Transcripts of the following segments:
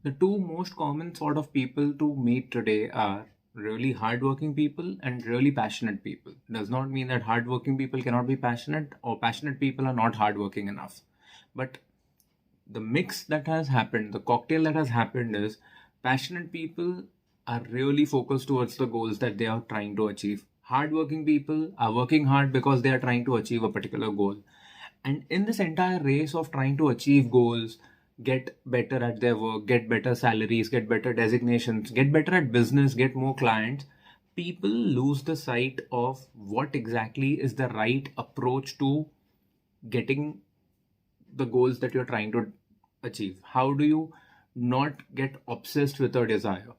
The two most common sort of people to meet today are really hardworking people and really passionate people. Does not mean that hardworking people cannot be passionate or passionate people are not hardworking enough. But the mix that has happened, the cocktail that has happened is passionate people are really focused towards the goals that they are trying to achieve. Hardworking people are working hard because they are trying to achieve a particular goal. And in this entire race of trying to achieve goals, get better at their work, get better salaries, get better designations, get better at business, get more clients, people lose the sight of what exactly is the right approach to getting the goals that you're trying to achieve. How do you not get obsessed with a desire?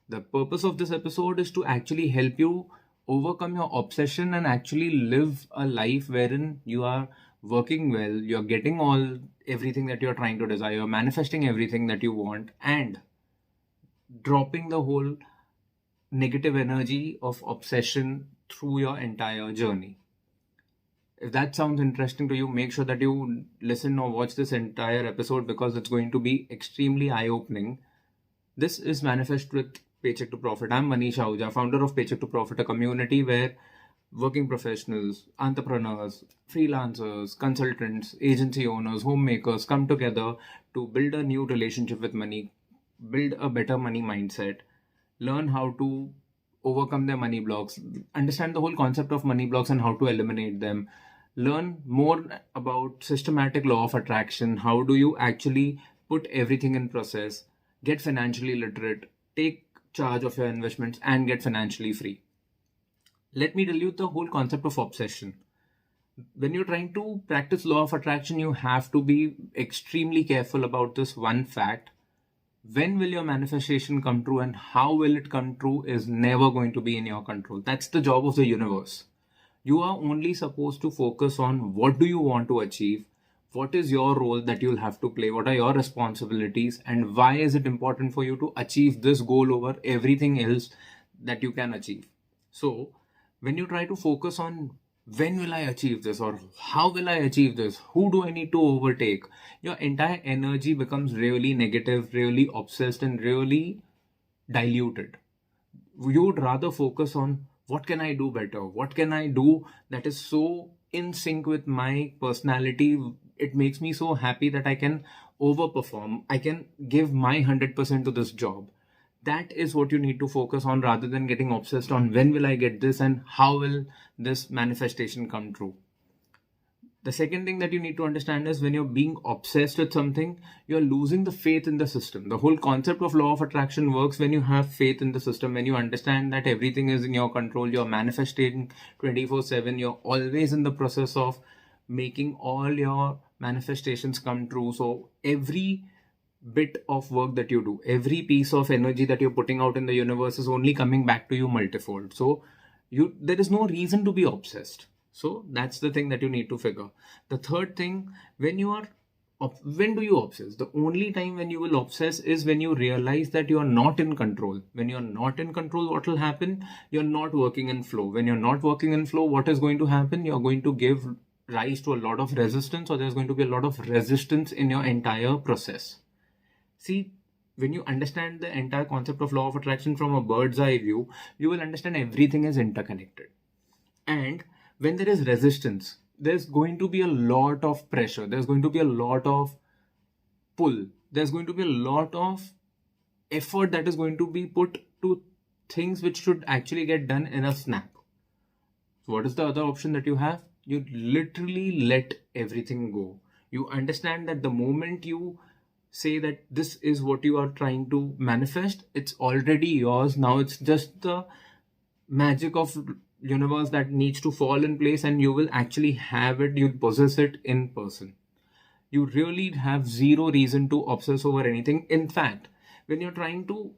The purpose of this episode is to actually help you overcome your obsession and actually live a life wherein you are working well, you're getting everything that you're trying to desire, you're manifesting everything that you want, and dropping the whole negative energy of obsession through your entire journey. If that sounds interesting to you, make sure that you listen or watch this entire episode because it's going to be extremely eye-opening. This is Manifest with Paycheck to Profit. I'm Manish Ahuja, founder of Paycheck to Profit, a community where working professionals, entrepreneurs, freelancers, consultants, agency owners, homemakers come together to build a new relationship with money, build a better money mindset, learn how to overcome their money blocks, understand the whole concept of money blocks and how to eliminate them, learn more about systematic law of attraction. How do you actually put everything in process, get financially literate, take charge of your investments, and get financially free. Let me tell you the whole concept of obsession. When you're trying to practice law of attraction, you have to be extremely careful about this one fact. When will your manifestation come true and how will it come true is never going to be in your control. That's the job of the universe. You are only supposed to focus on what do you want to achieve, what is your role that you'll have to play, what are your responsibilities, and why is it important for you to achieve this goal over everything else that you can achieve. So when you try to focus on when will I achieve this or how will I achieve this, who do I need to overtake, your entire energy becomes really negative, really obsessed, and really diluted. You would rather focus on what can I do better, what can I do that is so in sync with my personality, it makes me so happy that I can overperform, I can give my 100% to this job. That is what you need to focus on rather than getting obsessed on when will I get this and how will this manifestation come true. The second thing that you need to understand is when you're being obsessed with something, you're losing the faith in the system. The whole concept of law of attraction works when you have faith in the system, when you understand that everything is in your control, you're manifesting 24/7, you're always in the process of making all your manifestations come true. So every bit of work that you do, every piece of energy that you're putting out in the universe is only coming back to you multifold. So there is no reason to be obsessed. So that's the thing that you need to figure. The third thing, when do you obsess? The only time when you will obsess is when you realize that you are not in control. When you're not in control, what will happen? You're not working in flow. When you're not working in flow, what is going to happen? You're going to give rise to a lot of resistance, or there's going to be a lot of resistance in your entire process. See, when you understand the entire concept of law of attraction from a bird's eye view, you will understand everything is interconnected. And when there is resistance, there's going to be a lot of pressure. There's going to be a lot of pull. There's going to be a lot of effort that is going to be put to things which should actually get done in a snap. So what is the other option that you have? You literally let everything go. You understand that the moment you say that this is what you are trying to manifest, it's already yours. Now it's just the magic of universe that needs to fall in place and you will actually have it, you'll possess it in person. You really have zero reason to obsess over anything. In fact, when you're trying to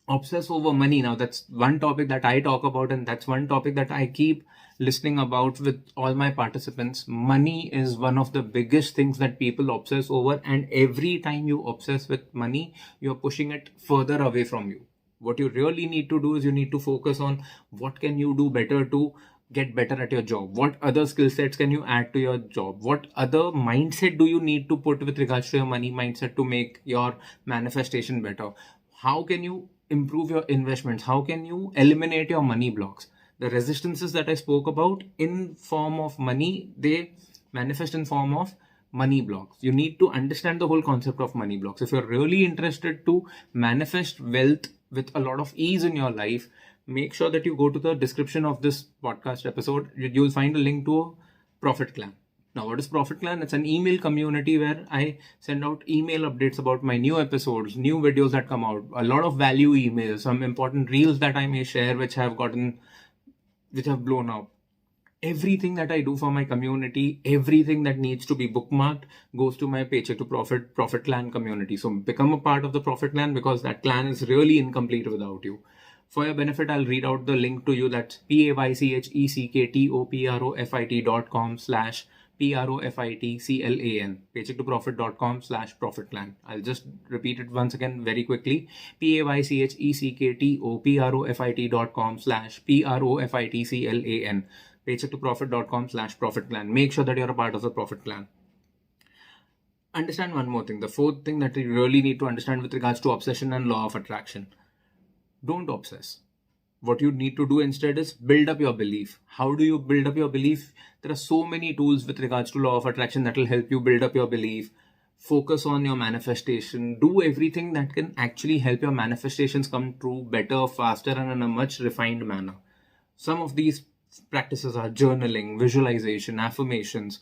obsess over money, now that's one topic that I talk about and that's one topic that I keep listening about with all my participants. Money is one of the biggest things that people obsess over, and every time you obsess with money, you're pushing it further away from you. What you really need to do is you need to focus on what can you do better to get better at your job? What other skill sets can you add to your job? What other mindset do you need to put with regards to your money mindset to make your manifestation better? How can you improve your investments? How can you eliminate your money blocks? The resistances that I spoke about in form of money, they manifest in form of money blocks. You need to understand the whole concept of money blocks. If you're really interested to manifest wealth with a lot of ease in your life, make sure that you go to the description of this podcast episode. You'll find a link to a Profit Clan. Now, what is Profit Clan? It's an email community where I send out email updates about my new episodes, new videos that come out, a lot of value emails, some important reels that I may share which have blown up. Everything that I do for my community, everything that needs to be bookmarked goes to my Paycheck to Profit Clan community. So become a part of the Profit Clan, because that clan is really incomplete without you. For your benefit, I'll read out the link to you. That's paychecktопроfit.com/PROFITCLAN, paychecktoprofit.com/profitclan. I'll just repeat it once again very quickly. paychecktопроfit.com/PROFITCLAN, paychecktoprofit.com/profitclan. Make sure that you're a part of the Profit Clan. Understand one more thing. The fourth thing that you really need to understand with regards to obsession and law of attraction. Don't obsess. What you need to do instead is build up your belief. How do you build up your belief? There are so many tools with regards to law of attraction that will help you build up your belief. Focus on your manifestation. Do everything that can actually help your manifestations come true better, faster, and in a much refined manner. Some of these practices are journaling, visualization, affirmations.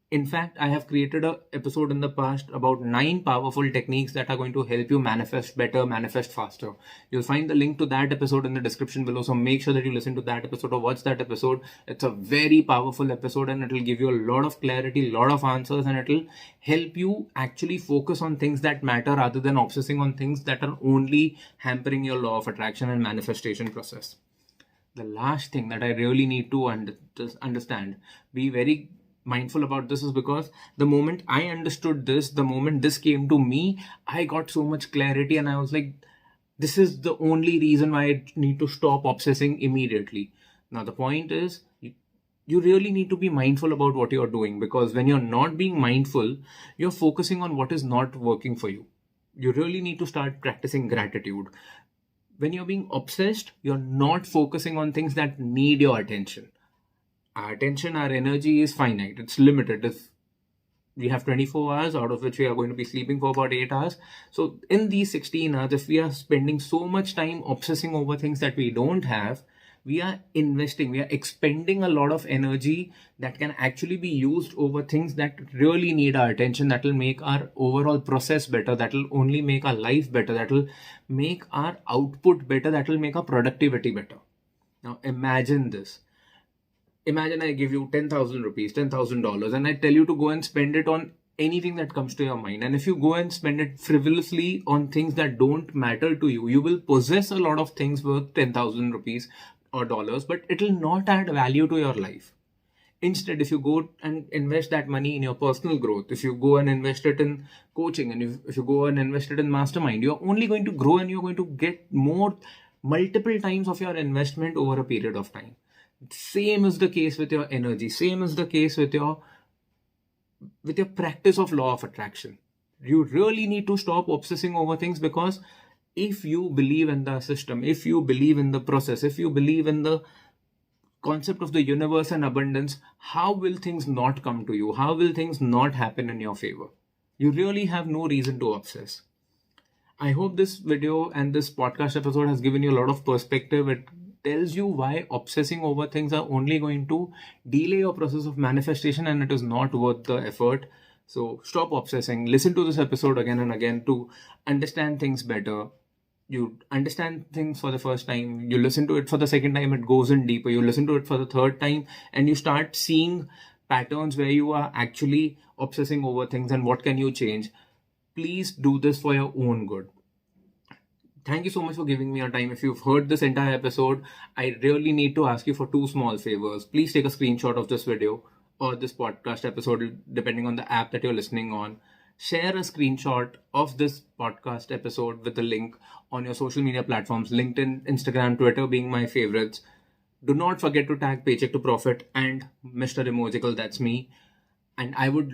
In fact, I have created an episode in the past about 9 powerful techniques that are going to help you manifest better, manifest faster. You'll find the link to that episode in the description below. So make sure that you listen to that episode or watch that episode. It's a very powerful episode and it will give you a lot of clarity, a lot of answers, and it will help you actually focus on things that matter rather than obsessing on things that are only hampering your law of attraction and manifestation process. The last thing that I really need to understand, be very mindful about this, is because the moment I understood this, the moment this came to me, I got so much clarity and I was like, this is the only reason why I need to stop obsessing immediately. Now the point is, you really need to be mindful about what you're doing, because when you're not being mindful, you're focusing on what is not working for you. You really need to start practicing gratitude. When you're being obsessed, you're not focusing on things that need your attention. Our attention, our energy is finite. It's limited. If we have 24 hours, out of which we are going to be sleeping for about 8 hours. So in these 16 hours, if we are spending so much time obsessing over things that we don't have, we are expending a lot of energy that can actually be used over things that really need our attention, that will make our overall process better, that will only make our life better, that will make our output better, that will make our productivity better. Now imagine this. Imagine I give you 10,000 rupees, $10,000, and I tell you to go and spend it on anything that comes to your mind. And if you go and spend it frivolously on things that don't matter to you, you will possess a lot of things worth 10,000 rupees or dollars, but it will not add value to your life. Instead, if you go and invest that money in your personal growth, if you go and invest it in coaching, and if you go and invest it in mastermind, you're only going to grow and you're going to get multiple times of your investment over a period of time. Same is the case with your energy. Same is the case with your practice of law of attraction. You really need to stop obsessing over things, because if you believe in the system, if you believe in the process, if you believe in the concept of the universe and abundance, how will things not come to you? How will things not happen in your favor? You really have no reason to obsess. I hope this video and this podcast episode has given you a lot of perspective. It tells you why obsessing over things are only going to delay your process of manifestation, and it is not worth the effort. So stop obsessing. Listen to this episode again and again to understand things better. You understand things for the first time, you listen to it for the second time, it goes in deeper. You listen to it for the third time and you start seeing patterns where you are actually obsessing over things and what can you change. Please do this for your own good. Thank you so much for giving me your time. If you've heard this entire episode, I really need to ask you for 2 small favors. Please take a screenshot of this video or this podcast episode, depending on the app that you're listening on. Share a screenshot of this podcast episode with the link on your social media platforms, LinkedIn, Instagram, Twitter being my favorites. Do not forget to tag Paycheck to Profit and Mr. Emojical, that's me. And I would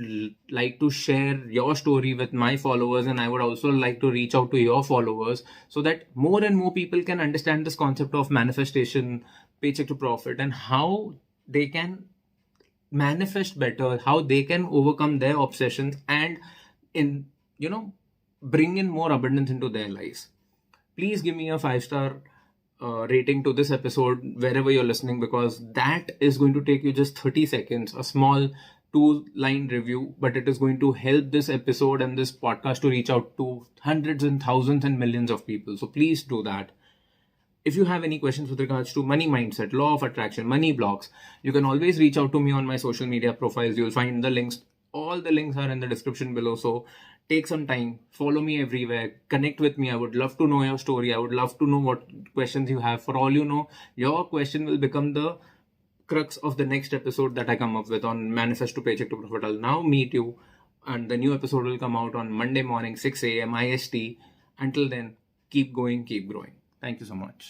like to share your story with my followers, and I would also like to reach out to your followers so that more and more people can understand this concept of manifestation, Paycheck to Profit, and how they can manifest better, how they can overcome their obsessions and in bring in more abundance into their lives. Please give me a 5-star rating to this episode wherever you're listening, because that is going to take you just 30 seconds, a small 2-line review, but it is going to help this episode and this podcast to reach out to hundreds and thousands and millions of people. So please do that. If you have any questions with regards to money mindset, law of attraction, money blocks, you can always reach out to me on my social media profiles. You'll find the links. All the links are in the description below. So take some time, follow me everywhere, connect with me. I would love to know your story. I would love to know what questions you have. For all you know, your question will become the crux of the next episode that I come up with on Manifest to Paycheck to Profit. I'll now meet you, and the new episode will come out on Monday morning, 6 a.m. IST. Until then, keep going, keep growing. Thank you so much.